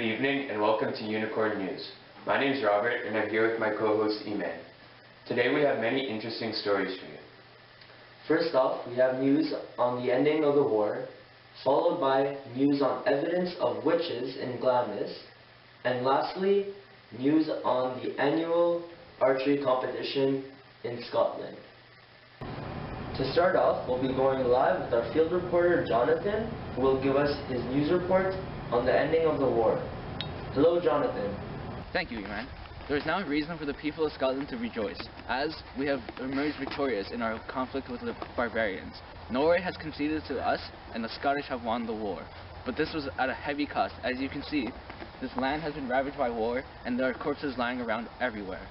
evening and welcome to Unicorn News. My name is Robert and I'm here with my co-host Iman. Today we have many interesting stories for you. First off, we have news on the ending of the war, followed by news on evidence of witches in Glamis, and lastly, news on the annual archery competition in Scotland. To start off, we'll be going live with our field reporter Jonathan, who will give us his news report on the ending of the war. Hello, Jonathan. Thank you, Iman. There is now a reason for the people of Scotland to rejoice, as we have emerged victorious in our conflict with the barbarians. Norway has conceded to us, and the Scottish have won the war. But this was at a heavy cost. As you can see, this land has been ravaged by war, and there are corpses lying around everywhere.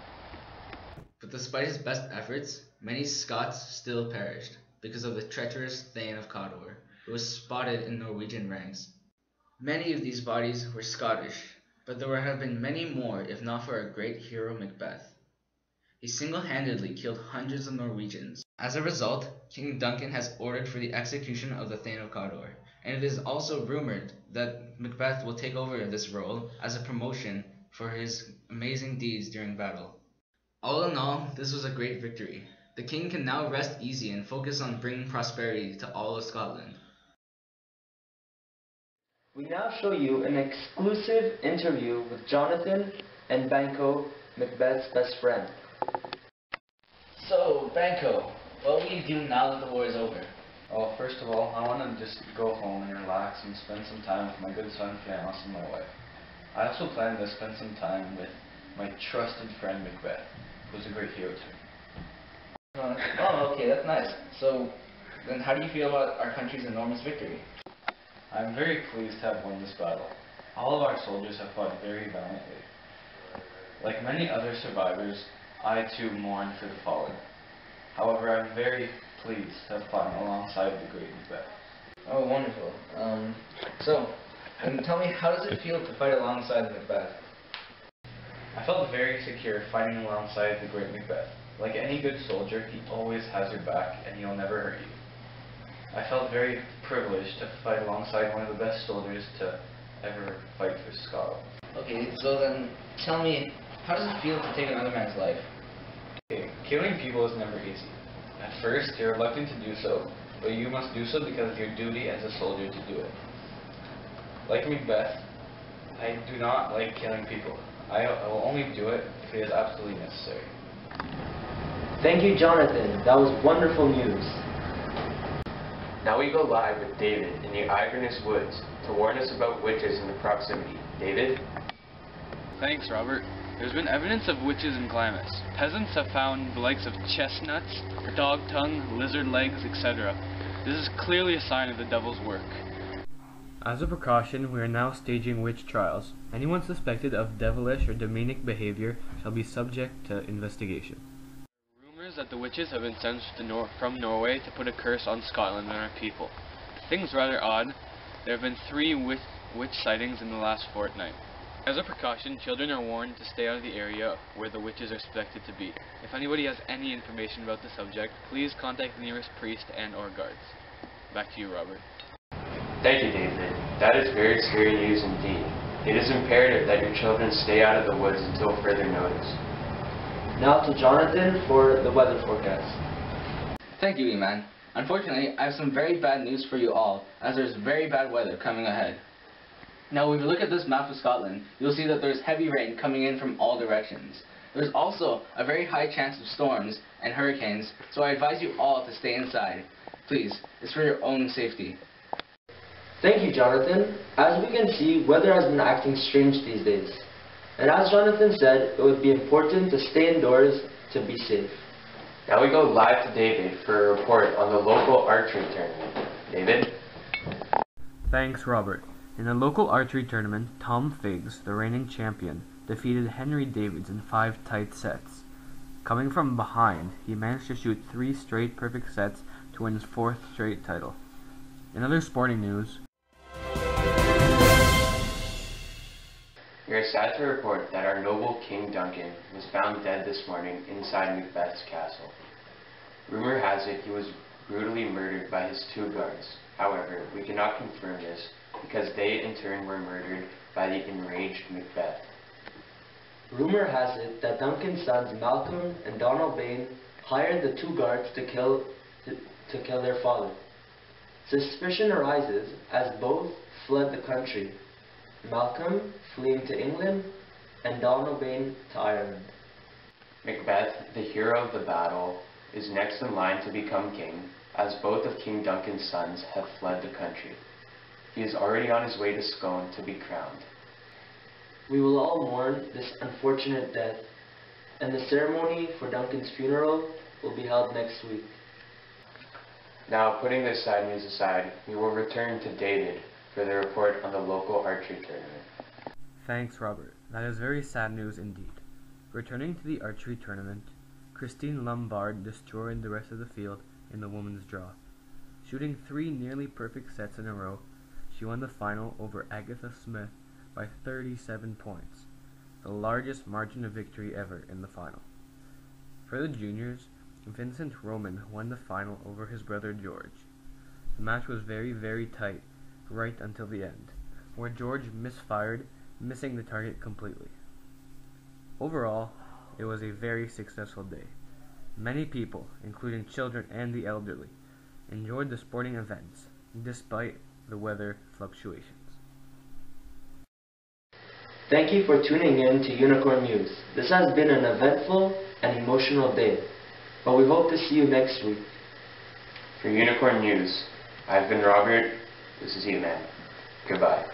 But despite his best efforts, many Scots still perished because of the treacherous Thane of Cawdor, who was spotted in Norwegian ranks. Many of these bodies were Scottish, but there would have been many more if not for our great hero Macbeth. He single-handedly killed hundreds of Norwegians. As a result, King Duncan has ordered for the execution of the Thane of Cawdor, and it is also rumored that Macbeth will take over this role as a promotion for his amazing deeds during battle. All in all, this was a great victory. The king can now rest easy and focus on bringing prosperity to all of Scotland. We now show you an exclusive interview with Jonathan and Banco, Macbeth's best friend. So, Banco, what will you do now that the war is over? Well, first of all, I want to just go home and relax and spend some time with my good son, Fiance, and my wife. I also plan to spend some time with my trusted friend, Macbeth, who's a great hero to me. Okay, that's nice. So, then how do you feel about our country's enormous victory? I'm very pleased to have won this battle. All of our soldiers have fought very valiantly. Like many other survivors, I too mourn for the fallen. However, I'm very pleased to have fought alongside the great Macbeth. Oh, wonderful. And tell me, how does it feel to fight alongside Macbeth? I felt very secure fighting alongside the great Macbeth. Like any good soldier, he always has your back and he'll never hurt you. I felt very privileged to fight alongside one of the best soldiers to ever fight for Scotland. Okay, so then tell me, how does it feel to take another man's life? Okay, killing people is never easy. At first, you're reluctant to do so, but you must do so because it's your duty as a soldier to do it. Like Macbeth, I do not like killing people. I will only do it if it is absolutely necessary. Thank you, Jonathan. That was wonderful news. Now we go live with David in the Iverness Woods to warn us about witches in the proximity. David? Thanks, Robert. There's been evidence of witches in Glamis. Peasants have found the likes of chestnuts, dog tongue, lizard legs, etc. This is clearly a sign of the devil's work. As a precaution, we are now staging witch trials. Anyone suspected of devilish or demonic behavior shall be subject to investigation. Rumors that the witches have been sent from Norway to put a curse on Scotland and our people. The thing's rather odd. There have been 3 witch sightings in the last fortnight. As a precaution, children are warned to stay out of the area where the witches are suspected to be. If anybody has any information about the subject, please contact the nearest priest and/or guards. Back to you, Robert. Thank you, David. That is very scary news indeed. It is imperative that your children stay out of the woods until further notice. Now to Jonathan for the weather forecast. Thank you, Iman. Unfortunately, I have some very bad news for you all, as there's very bad weather coming ahead. Now, if you look at this map of Scotland, you'll see that there's heavy rain coming in from all directions. There's also a very high chance of storms and hurricanes, so I advise you all to stay inside. Please, it's for your own safety. Thank you, Jonathan. As we can see, weather has been acting strange these days. And as Jonathan said, it would be important to stay indoors to be safe. Now we go live to David for a report on the local archery tournament. David? Thanks, Robert. In a local archery tournament, Tom Figs, the reigning champion, defeated Henry Davids in 5 tight sets. Coming from behind, he managed to shoot 3 straight perfect sets to win his 4th straight title. In other sporting news, We are sad to report that our noble King Duncan was found dead this morning inside Macbeth's castle. Rumor has it he was brutally murdered by his 2 guards. However, we cannot confirm this because they in turn were murdered by the enraged Macbeth. Rumor has it that Duncan's sons Malcolm and Donald Bain hired the two guards to kill their father. Suspicion arises as both fled the country, Malcolm fleeing to England and Donald Bain to Ireland. Macbeth, the hero of the battle, is next in line to become king, as both of King Duncan's sons have fled the country. He is already on his way to Scone to be crowned. We will all mourn this unfortunate death, and the ceremony for Duncan's funeral will be held next week. Now, putting this sad news aside, we will return to David for the report on the local archery tournament. Thanks, Robert. That is very sad news indeed. Returning to the archery tournament, Christine Lombard destroyed the rest of the field in the women's draw. Shooting 3 nearly perfect sets in a row, she won the final over Agatha Smith by 37 points, the largest margin of victory ever in the final. For the juniors, Vincent Roman won the final over his brother George. The match was very tight right until the end, where George misfired, missing the target completely. Overall, it was a very successful day. Many people, including children and the elderly, enjoyed the sporting events, despite the weather fluctuations. Thank you for tuning in to Unicorn News. This has been an eventful and emotional day, but we hope to see you next week. For Unicorn News, I've been Robert. This is E-Man. Goodbye.